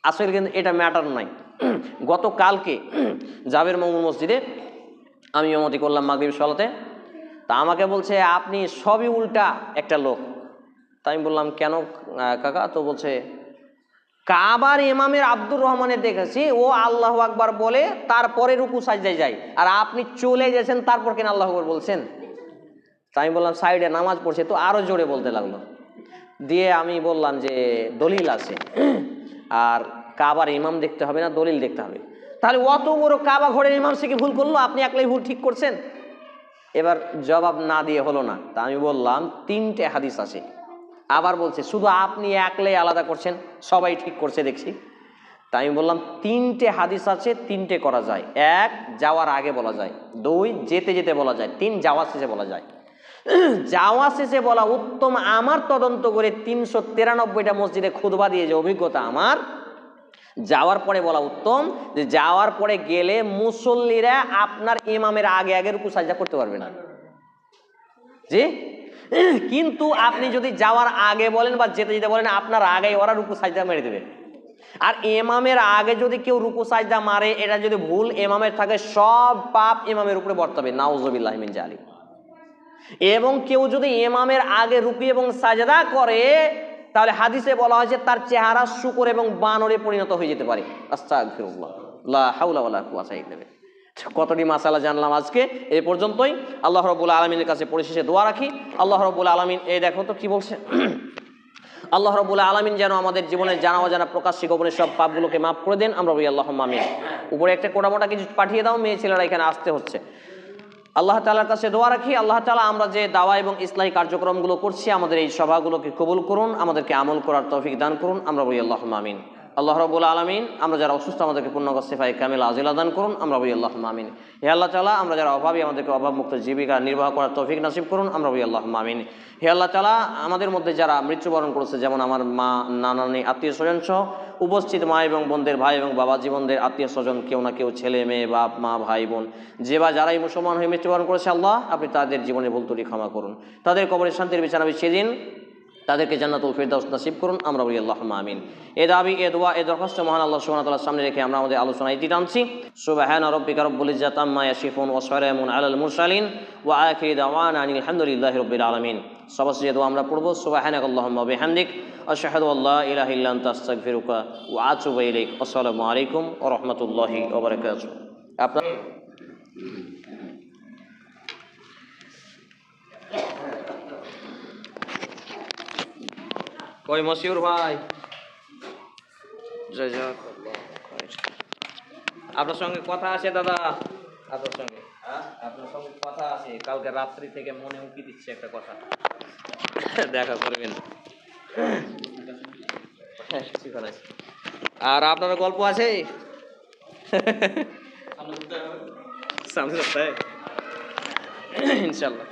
আসলে কিন্তু এটা ম্যাটার নাই। গতকালকে জাবের মামুন মসজিদে আমি ইমামতি করলাম মাগরিব সালাতে। তা আমাকে বলছে আপনি সবই উল্টা একটা লোক। তাই আমি বললাম কেন কাকা? তো বলছে কাবার ইমামের আব্দুর রহমানের দেখেছি ও আল্লাহু আকবার বলে তারপরে রুকু সাজদায় যায়, আর আপনি চলে গেছেন তারপর কেন আল্লাহু আকবার বলছেন? তাই আমি বললাম সাইডে নামাজ পড়ছে, তো আরো জোরে বলতে লাগলো। দিয়ে আমি বললাম যে দলিল আছে, আর কাবার ইমাম দেখতে হবে না, দলিল দেখতে হবে। তাহলে অত বড় কাবা ঘরের ইমাম সে কি ভুল করলো? আপনি একলাই ভুল ঠিক করছেন? এবার জবাব না দিয়ে হলো না। তা আমি বললাম 3টে হাদিস আছে। আবার বলছে শুধু আপনি একলাই আলাদা করছেন, সবাই ঠিক করছে দেখছি। তাই আমি বললাম 3টে হাদিস আছে, 3টে করা যায়। 1 যাওয়ার আগে বলা যায়, 2 যেতে যেতে বলা যায়, 3 যাওয়া শেষে বলা যায়। যাওয়া শেষে বলা উত্তম। আমার তদন্ত করে 393টা মসজিদে খুতবা দিয়ে যে অভিজ্ঞতা আমার, যাওয়ার পরে বলা উত্তম। যে যাওয়ার পরে গেলে মুসল্লিরা আপনার ইমামের আগে আগে রুকু সাজদা করতে পারবে না। জি, কিন্তু আপনি যদি যাওয়ার আগে বলেন বা যেতে যেতে বলেন, আপনার আগে ওরা রুকু সাজদা মেরে দেবে। আর ইমামের আগে যদি কেউ রুকু সাজদা মারে, এটা যদি ভুল ইমামের থাকে, সব পাপ ইমামের উপরে বর্তাবে, নাউজুবিল্লাহি মিন জালিক। এবং কেউ যদি ইমামের আগে রুকু এবং সাজদা করে, তাহলে হাদিসে বলা হয়েছে তার চেহারা শূকর এবং বানরে পরিণত হয়ে যেতে পারে। আস্তাগফিরুল্লাহ, লা হাওলা ওয়ালা কুওয়াতা ইল্লা বিল্লাহ। কতটি মাসালা জানলাম আজকে। এই পর্যন্তই। আল্লাহ রাব্বুল আলামিনের কাছে পরিশেষে দোয়া রাখি, আল্লাহ রাব্বুল আলামিন, এই দেখো তো কি বলছে, আল্লাহ রাব্বুল আলামিন যেন আমাদের জীবনের জানা অজানা প্রকাশ্যে গোপনের সব পাপগুলোকে মাফ করে দেন। আমরা বলি আল্লাহুম্মা আমিন। উপরে একটা কোটামোটা কিছু পাঠিয়ে দাও, মেয়ে ছেলেরা এখানে আসতে হচ্ছে। আল্লাহ তাআলার কাছে দোয়া রাখি, আল্লাহ তাআলা আমরা যে দাওয়া এবং ইসলাহী কার্যক্রমগুলো করছি, আমাদের এই সভাগুলোকে কবুল করুন, আমাদেরকে আমল করার তৌফিক দান করুন। আমরা বলি আল্লাহুম্মা আমিন। আল্লাহ রাব্বুল আলামিন আমরা যারা অসুস্থ আমাদেরকে পূর্ণাঙ্গ শিফায়ে কামিলা আজিলা দান করুন। আমরা বলি আল্লাহুম্মা আমিন। হে আল্লাহ তাআলা আমরা যারা অভাবী আমাদেরকে অভাবমুক্ত জীবিকা নির্বাহ করার তৌফিক নসিব করুন। আমরা বলি আল্লাহুম্মা আমিন। হে আল্লাহ তাআলা আমাদের মধ্যে যারা মৃত্যুবরণ করেছে, যেমন আমার মা, নানানি, আত্মীয় স্বজন সহ উপস্থিত মা এবং বোনদের, ভাই এবং বাবা জীবনদের আত্মীয় স্বজন, কেউ না কেউ ছেলে মেয়ে, বাপ মা, ভাই বোন, যে বা যারাই মুসলমান হয়ে মৃত্যুবরণ করেছে, আল্লাহ আপনি তাদের জীবনের ভুল ত্রুটি ক্ষমা করুন, তাদের কবরের শান্তির বিছানা বিছিয়ে দিন, তাদেরকে জান্নাতুল ফিরদাউস নসিব করুন। আমরা বলি আল্লাহুম্মা আমিন। এ দাবি, এ দোয়া, এ দরখাস্ত মহান আল্লাহ সুবহানাহু ওয়া তাআলার সামনে রেখে আমরা আমাদের আলোচনা এটি টানছি। সুবহানা রাব্বিকা রাব্বিল ইজ্জাতি আম্মা ইয়াসিফুন ওয়া সালামুন আলাল মুরসালিন ওয়া আখিরু দাওয়ানা আনিল হামদুলিল্লাহি রাব্বিল আলামিন। সবশেষে যে দোয়া আমরা পড়ব, সুবহানাকাল্লাহুম্মা ওয়া বিহামদিক আশহাদু আল্লা ইলাহা ইল্লা আনতা আস্তাগফিরুকা ওয়া আতুবু ইলাইক। আসসালামু আলাইকুম ওয়া রাহমাতুল্লাহি ওয়া বারাকাতুহু। আপনার কই মশিউর ভাই, আপনার সঙ্গে কথা আছে দাদা, আপনার সঙ্গে কথা আছে। কালকে রাত্রি থেকে মনে উঁকি দিচ্ছে একটা কথা, দেখা করবেন। আর আপনার গল্প আছে সামনে সপ্তাহে ইনশাল্লাহ।